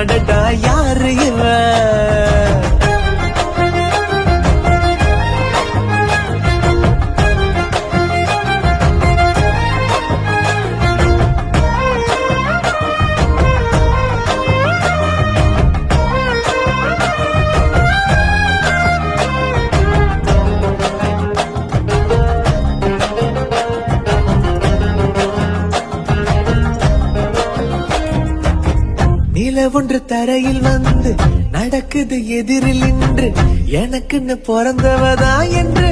அடடா யாரு இவன்? நில ஒன்று தரையில் வந்து நடக்குது எதிரில் நின்று எனக்குன்னு பிறந்தவதா என்று